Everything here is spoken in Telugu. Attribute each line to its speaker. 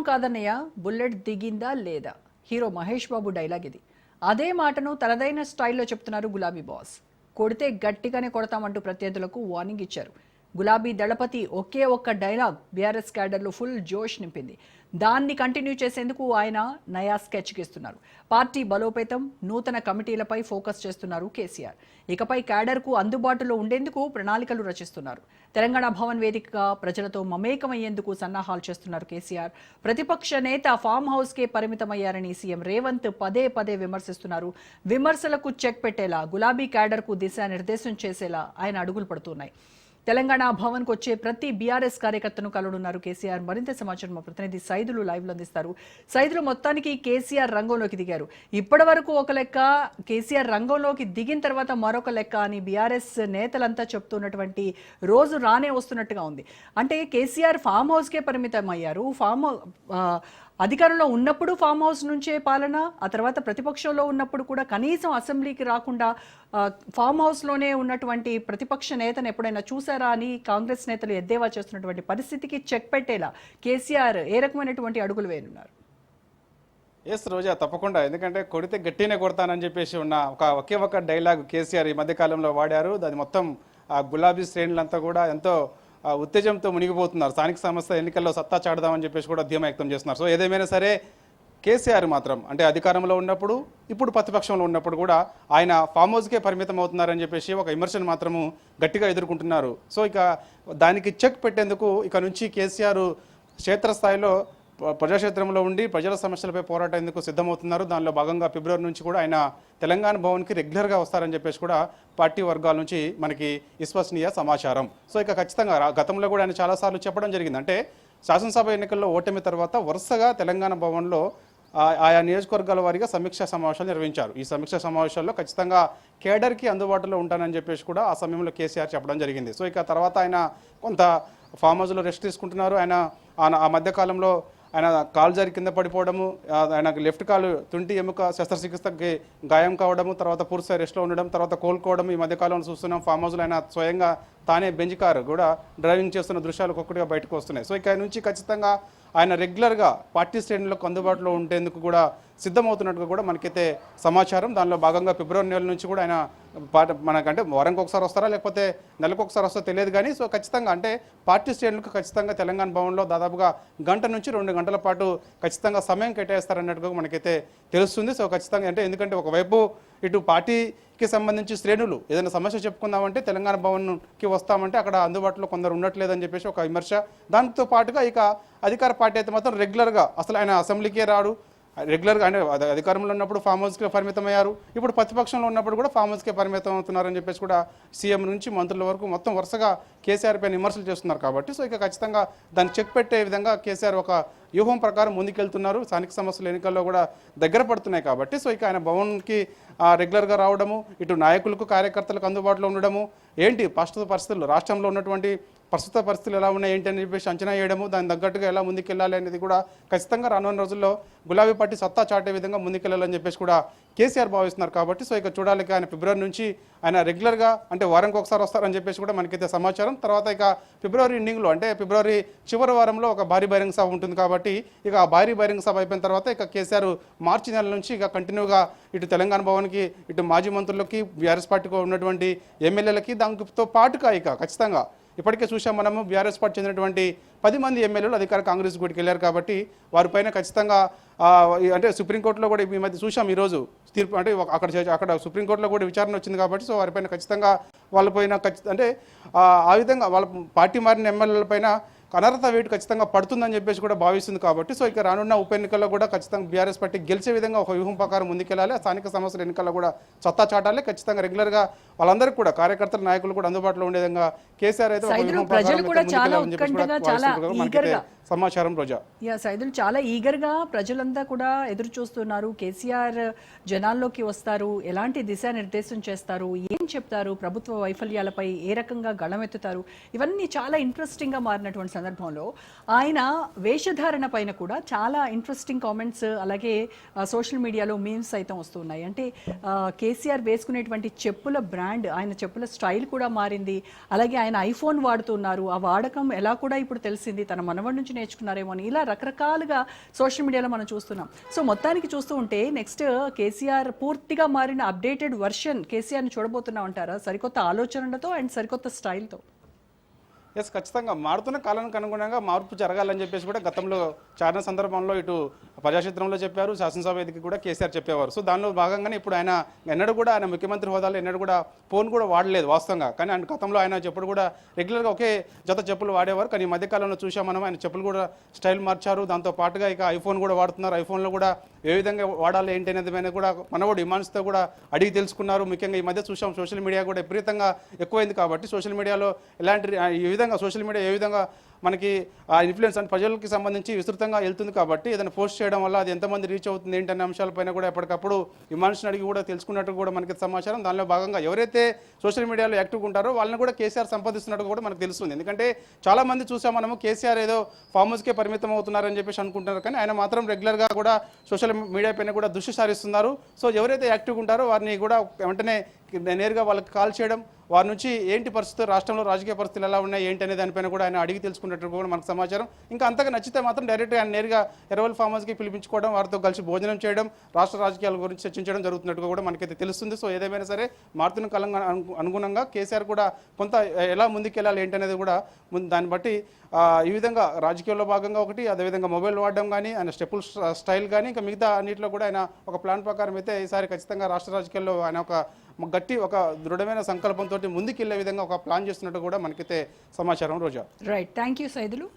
Speaker 1: కాదన్నయ్య బుల్లెట్ దిగిందా లేదా హీరో మహేష్ బాబు డైలాగ్ ఇది. అదే మాటను తనదైన స్టైల్లో చెప్తున్నారు గులాబీ బాస్. కొడితే గట్టిగానే కొడతామంటూ ప్రత్యర్థులకు వార్నింగ్ ఇచ్చారు. గులాబీ దళపతి ఒకే ఒక్క డైలాగ్ బీఆర్ఎస్ క్యాడర్లో ఫుల్ జోష్ నింపింది. దాన్ని కంటిన్యూ చేసేందుకు ఆయన నయా స్కెచ్ గీస్తున్నారు. పార్టీ బలోపేతం, నూతన కమిటీలపై ఫోకస్ చేస్తున్నారు కేసీఆర్. ఇకపై క్యాడర్కు అందుబాటులో ఉండేందుకు ప్రణాళికలు రచిస్తున్నారు. తెలంగాణ భవన్ వేదికగా ప్రజలతో మమేకమయ్యేందుకు సన్నాహాలు చేస్తున్నారు కేసీఆర్. ప్రతిపక్ష నేత ఫామ్ హౌస్కే పరిమితమయ్యారని సీఎం రేవంత్ పదే పదే విమర్శిస్తున్నారు. విమర్శలకు చెక్ పెట్టేలా, గులాబీ క్యాడర్కు దిశానిర్దేశం చేసేలా ఆయన అడుగులు పడుతున్నాయి. తెలంగాణ భవన్కు వచ్చే ప్రతి బీఆర్ఎస్ కార్యకర్తను కలవనున్నారు కేసీఆర్. మరింత సమాచారం మా ప్రతినిధి సైదులు లైవ్లో అందిస్తారు. సైదులు, మొత్తానికి కేసీఆర్ రంగంలోకి దిగారు. ఇప్పటి వరకు ఒక లెక్క, కేసీఆర్ రంగంలోకి దిగిన తర్వాత మరొక లెక్క అని బీఆర్ఎస్ నేతలంతా చెప్తున్నటువంటి రోజు రానే వస్తున్నట్టుగా ఉంది. అంటే కేసీఆర్ ఫామ్ హౌస్కే పరిమితం అయ్యారు. అధికారంలో ఉన్నప్పుడు ఫామ్ హౌస్ నుంచే పాలన, ఆ తర్వాత ప్రతిపక్షంలో ఉన్నప్పుడు కూడా కనీసం అసెంబ్లీకి రాకుండా ఫామ్ హౌస్లోనే ఉన్నటువంటి ప్రతిపక్ష నేతను ఎప్పుడైనా చూసారా అని కాంగ్రెస్ నేతలు ఎద్దేవా చేస్తున్నటువంటి పరిస్థితికి చెక్ పెట్టేలా కేసీఆర్ ఏ రకమైనటువంటి అడుగులు వేయనున్నారు?
Speaker 2: ఎస్ రోజా, తప్పకుండా. ఎందుకంటే కొడితే గట్టినే కొడతానని చెప్పేసి ఉన్న ఒకే ఒక డైలాగ్ కేసీఆర్ ఈ మధ్యకాలంలో వాడారు. అది మొత్తం గులాబీ శ్రేణులంతా కూడా ఎంతో ఉత్తేజంతో మునిగిపోతున్నారు. స్థానిక సంస్థ ఎన్నికల్లో సత్తా చాడదామని చెప్పేసి కూడా ధీమా వ్యక్తం చేస్తున్నారు. సో ఏదేమైనా సరే కేసీఆర్ మాత్రం అంటే అధికారంలో ఉన్నప్పుడు, ఇప్పుడు ప్రతిపక్షంలో ఉన్నప్పుడు కూడా ఆయన ఫామ్ హౌస్కే పరిమితం అవుతున్నారని చెప్పేసి ఒక విమర్శను మాత్రము గట్టిగా ఎదుర్కొంటున్నారు. సో ఇక దానికి చెక్ పెట్టేందుకు ఇక నుంచి కేసీఆర్ క్షేత్రస్థాయిలో ప్రజాక్షేత్రంలో ఉండి ప్రజల సమస్యలపై పోరాటేందుకు సిద్ధమవుతున్నారు. దానిలో భాగంగా ఫిబ్రవరి నుంచి కూడా ఆయన తెలంగాణ భవన్కి రెగ్యులర్గా వస్తారని చెప్పేసి కూడా పార్టీ వర్గాల నుంచి మనకి విశ్వసనీయ సమాచారం. సో ఇక ఖచ్చితంగా గతంలో కూడా ఆయన చాలాసార్లు చెప్పడం జరిగింది. అంటే శాసనసభ ఎన్నికల్లో ఓటమి తర్వాత వరుసగా తెలంగాణ భవన్లో ఆయా నియోజకవర్గాల వారీగా సమీక్షా సమావేశాలు నిర్వహించారు. ఈ సమీక్షా సమావేశాల్లో ఖచ్చితంగా కేడర్కి అందుబాటులో ఉంటానని చెప్పేసి కూడా ఆ సమయంలో కేసీఆర్ చెప్పడం జరిగింది. సో ఇక తర్వాత ఆయన కొంత ఫామ్ హౌస్లో రెస్ట్ తీసుకుంటున్నారు. ఆయన ఆ మధ్యకాలంలో ఆయన కాలు జారి కింద పడిపోవడము, ఆయనకు లెఫ్ట్ కాలు తుంటి ఎముక శస్త్రచికిత్సకి గాయం కావడము, తర్వాత పూర్తి రెస్ట్లో ఉండడం, తర్వాత కోలుకోవడం ఈ మధ్యకాలంలో చూస్తున్నాం. ఫామ్ హౌస్లో ఆయన స్వయంగా తానే బెంచ్ కారు కూడా డ్రైవింగ్ చేస్తున్న దృశ్యాలు ఒక్కొక్కటిగా బయటకు వస్తున్నాయి. సో ఇక నుంచి ఖచ్చితంగా ఆయన రెగ్యులర్గా పార్టీ శ్రేణులకు అందుబాటులో ఉండేందుకు కూడా సిద్ధమవుతున్నట్టుగా కూడా మనకైతే సమాచారం. దానిలో భాగంగా ఫిబ్రవరి నెల నుంచి కూడా ఆయన మనకంటే వారానికి ఒకసారి వస్తారా లేకపోతే నెలకు ఒకసారి వస్తారో తెలియదు కానీ సో ఖచ్చితంగా అంటే పార్టీ శ్రేణులకు ఖచ్చితంగా తెలంగాణ భవన్లో దాదాపుగా గంట నుంచి 2 గంటల పాటు ఖచ్చితంగా సమయం కేటాయిస్తారన్నట్టుగా మనకైతే తెలుస్తుంది. సో ఖచ్చితంగా అంటే ఎందుకంటే ఒకవైపు ఇటు పార్టీకి సంబంధించి శ్రేణులు ఏదైనా సమస్య చెప్పుకుందామంటే తెలంగాణ భవన్కి వస్తామంటే అక్కడ అందుబాటులో కొందరు ఉండట్లేదని చెప్పేసి ఒక విమర్శ. దాంతో పాటుగా ఇక అధికార పార్టీ అయితే మాత్రం రెగ్యులర్గా అసలు ఆయన అసెంబ్లీకే రాడు, రెగ్యులర్గా అంటే అధికారంలో ఉన్నప్పుడు ఫామ్ హౌస్కే పరిమితమయ్యారు, ఇప్పుడు ప్రతిపక్షంలో ఉన్నప్పుడు కూడా ఫామ్ హౌస్కే పరిమితం అవుతున్నారని చెప్పేసి కూడా సీఎం నుంచి మంత్రుల వరకు మొత్తం వరుసగా కేసీఆర్ పైన విమర్శలు చేస్తున్నారు. కాబట్టి సో ఇక ఖచ్చితంగా దాన్ని చెక్ పెట్టే విధంగా కేసీఆర్ ఒక వ్యూహం ప్రకారం ముందుకెళ్తున్నారు. స్థానిక సమస్యల ఎన్నికల్లో కూడా దగ్గర పడుతున్నాయి కాబట్టి సో ఇక ఆయన భవన్కి రెగ్యులర్గా రావడము, ఇటు నాయకులకు కార్యకర్తలకు అందుబాటులో ఉండడము, ఏంటి ప్రస్తుత పరిస్థితులు రాష్ట్రంలో ఉన్నటువంటి ప్రస్తుత పరిస్థితులు ఎలా ఉన్నాయి ఏంటి అని చెప్పేసి అంచనా వేయడము, దాని తగ్గట్టుగా ఎలా ముందుకెళ్ళాలి అనేది కూడా ఖచ్చితంగా రానున్న రోజుల్లో గులాబీ పార్టీ సత్తా చాటే విధంగా ముందుకెళ్ళాలని చెప్పేసి కూడా కేసీఆర్ భావిస్తున్నారు. కాబట్టి సో ఇక చూడాలి ఆయన ఫిబ్రవరి నుంచి ఆయన రెగ్యులర్గా అంటే వారానికి ఒకసారి వస్తారని చెప్పేసి కూడా మనకైతే సమాచారం. తర్వాత ఇక ఫిబ్రవరి ఎండింగ్లో అంటే ఫిబ్రవరి చివరి వారంలో ఒక భారీ బహిరంగ సభ ఉంటుంది. కాబట్టి ఇక ఆ భారీ బహిరంగ సభ అయిపోయిన తర్వాత ఇక కేసీఆర్ మార్చి నెల నుంచి ఇక కంటిన్యూగా ఇటు తెలంగాణ భవన్కి, ఇటు మాజీ మంత్రులకి, బీఆర్ఎస్ పార్టీకి ఉన్నటువంటి ఎమ్మెల్యేలకి, దానితో పాటుగా ఇక ఖచ్చితంగా ఇప్పటికే చూసాం మనము బీఆర్ఎస్ పార్టీ చెందినటువంటి 10 మంది ఎమ్మెల్యేలు అధికార కాంగ్రెస్ గుడికి వెళ్ళారు. కాబట్టి వారిపైన ఖచ్చితంగా అంటే సుప్రీంకోర్టులో కూడా ఈ మధ్య చూసాం ఈరోజు తీర్పు, అంటే అక్కడ సుప్రీంకోర్టులో కూడా విచారణ వచ్చింది. కాబట్టి సో వారిపైన ఖచ్చితంగా వాళ్ళపైన అంటే ఆ విధంగా వాళ్ళ పార్టీ మారిన ఎమ్మెల్యేలపైన అనర్హత వేటు ఖచ్చితంగా పడుతుందని చెప్పేసి కూడా భావిస్తుంది. కాబట్టి సో ఇక రానున్న ఉప ఎన్నికల్లో కూడా ఖచ్చితంగా బీఆర్ఎస్ పార్టీ గెలిచే విధంగా ఒక వ్యూహం ప్రకారం ముందుకెళ్ళాలి. స్థానిక సమస్యల ఎన్నికల్లో కూడా సత్తా చాటాలి. ఖచ్చితంగా రెగ్యులర్గా వాళ్ళందరికీ కూడా కార్యకర్తల నాయకులు కూడా అందుబాటులో ఉండే విధంగా కేసీఆర్ అయితే సమాచారం. రోజా,
Speaker 1: సైదులు చాలా ఈగర్గా ప్రజలంతా కూడా ఎదురు చూస్తున్నారు. కేసీఆర్ జనాల్లోకి వస్తారు, ఎలాంటి దిశానిర్దేశం చేస్తారు, ఏం చెప్తారు, ప్రభుత్వ వైఫల్యాలపై ఏ రకంగా గళమెత్తుతారు, ఇవన్నీ చాలా ఇంట్రెస్టింగ్గా మారినటువంటి సందర్భంలో ఆయన వేషధారణ పైన కూడా చాలా ఇంట్రెస్టింగ్ కామెంట్స్, అలాగే సోషల్ మీడియాలో మీమ్స్ సైతం వస్తున్నాయి. అంటే కేసీఆర్ వేసుకునేటువంటి చెప్పుల బ్రాండ్, ఆయన చెప్పుల స్టైల్ కూడా మారింది. అలాగే ఆయన ఐఫోన్ వాడుతున్నారు, ఆ వాడకం ఎలా కూడా ఇప్పుడు తెలిసింది. తన మనవడి నుంచి నేర్చుకున్నారేమో అని ఇలా రకరకాలుగా సోషల్ మీడియాలో మనం చూస్తున్నాం. సో మొత్తానికి చూస్తూ ఉంటే నెక్స్ట్ కేసీఆర్ పూర్తిగా మారిన అప్డేటెడ్ వర్షన్ కేసీఆర్ని చూడబోతున్నాం అంటారా, సరికొత్త ఆలోచనలతో అండ్ సరికొత్త స్టైల్తో?
Speaker 2: ఎస్, ఖచ్చితంగా మారుతున్న కాలానికి అనుగుణంగా మార్పు జరగాలని చెప్పేసి కూడా గతంలో చాలా సందర్భంలో ఇటు ప్రజాక్షేత్రంలో చెప్పారు, శాసనసభ వేదిక కూడా కేసీఆర్ చెప్పేవారు. సో దానిలో భాగంగానే ఇప్పుడు ఆయన ఎన్నడూ కూడా ఆయన ముఖ్యమంత్రి హోదాలో ఎన్నడూ కూడా ఫోన్ కూడా వాడలేదు వాస్తవంగా. కానీ ఆయన గతంలో ఆయన చెప్పుడు కూడా రెగ్యులర్గా ఒకే జత చెప్పులు వాడేవారు. కానీ ఈ మధ్యకాలంలో చూసాం మనం ఆయన చెప్పులు కూడా స్టైల్ మార్చారు. దాంతో పాటుగా ఇక ఐఫోన్ కూడా వాడుతున్నారు. ఐఫోన్లో కూడా ఏ విధంగా వాడాలి ఏంటి అనేది మీద కూడా మనవడు ఇమాన్స్తో కూడా అడిగి తెలుసుకున్నారు. ముఖ్యంగా ఈ మధ్య చూసాం సోషల్ మీడియా కూడా విపరీతంగా ఎక్కువైంది కాబట్టి సోషల్ మీడియాలో ఎలాంటి ఈ విధంగా సోషల్ మీడియా ఏ విధంగా మనకి ఆ ఇన్ఫ్లుయెన్స్ అంటే ప్రజలకి సంబంధించి విస్తృతంగా వెళ్తుంది కాబట్టి ఏదైనా పోస్ట్ చేయడం వల్ల అది ఎంతమంది రీచ్ అవుతుంది ఏంటనే అంశాలపైన కూడా ఎప్పటికప్పుడు ఇమాన్స్ని అడిగి కూడా తెలుసుకున్నట్టు కూడా మనకి సమాచారం. దానిలో భాగంగా ఎవరైతే సోషల్ మీడియాలో యాక్టివ్గా ఉంటారో వాళ్ళని కూడా కేసీఆర్ సంపాదిస్తున్నట్టు కూడా మనకు తెలుస్తుంది. ఎందుకంటే చాలామంది చూసాం మనము కేసీఆర్ ఏదో ఫామ్ హౌస్కే పరిమితం అవుతున్నారని చెప్పేసి అనుకుంటున్నారు. కానీ ఆయన మాత్రం రెగ్యులర్గా కూడా సోషల్ మీడియా పైన కూడా దృష్టి సారిస్తున్నారు. సో ఎవరైతే యాక్టివ్గా ఉంటారో వారిని కూడా వెంటనే నేరుగా వాళ్ళకి కాల్ చేయడం, వారి నుంచి ఏంటి పరిస్థితులు, రాష్ట్రంలో రాజకీయ పరిస్థితులు ఎలా ఉన్నాయి ఏంటి అనే దానిపైన కూడా ఆయన అడిగి తెలుసుకున్నట్టు కూడా మనకు సమాచారం. ఇంకా అంతగా నచ్చితే మాత్రం డైరెక్ట్గా ఆయన నేరుగా ఎర్రవల్లి ఫామ్ హౌస్కి పిలిపించుకోవడం, వారితో కలిసి భోజనం చేయడం, రాష్ట్ర రాజకీయాల గురించి చర్చించడం జరుగుతున్నట్టుగా కూడా మనకైతే తెలుస్తుంది. సో ఏదేమైనా సరే మారుతున్న కాలం అనుగుణంగా కేసీఆర్ కూడా కొంత ఎలా ముందుకెళ్ళాలి ఏంటనేది కూడా దాన్ని బట్టి ఈ విధంగా రాజకీయాల్లో భాగంగా ఒకటి, అదేవిధంగా మొబైల్ వాడడం కానీ ఆయన స్టెప్పుల్ స్టైల్ కానీ ఇంకా మిగతా అన్నింటిలో కూడా ఆయన ఒక ప్లాన్ ప్రకారం అయితే ఈసారి ఖచ్చితంగా రాష్ట్ర రాజకీయాల్లో ఆయన ఒక గట్టి ఒక దృఢమైన సంకల్పంతో ముందుకెళ్లే విధంగా ఒక ప్లాన్ చేస్తున్నట్టు కూడా మనకైతే సమాచారం. Roja.
Speaker 1: Right, thank you Saidulu.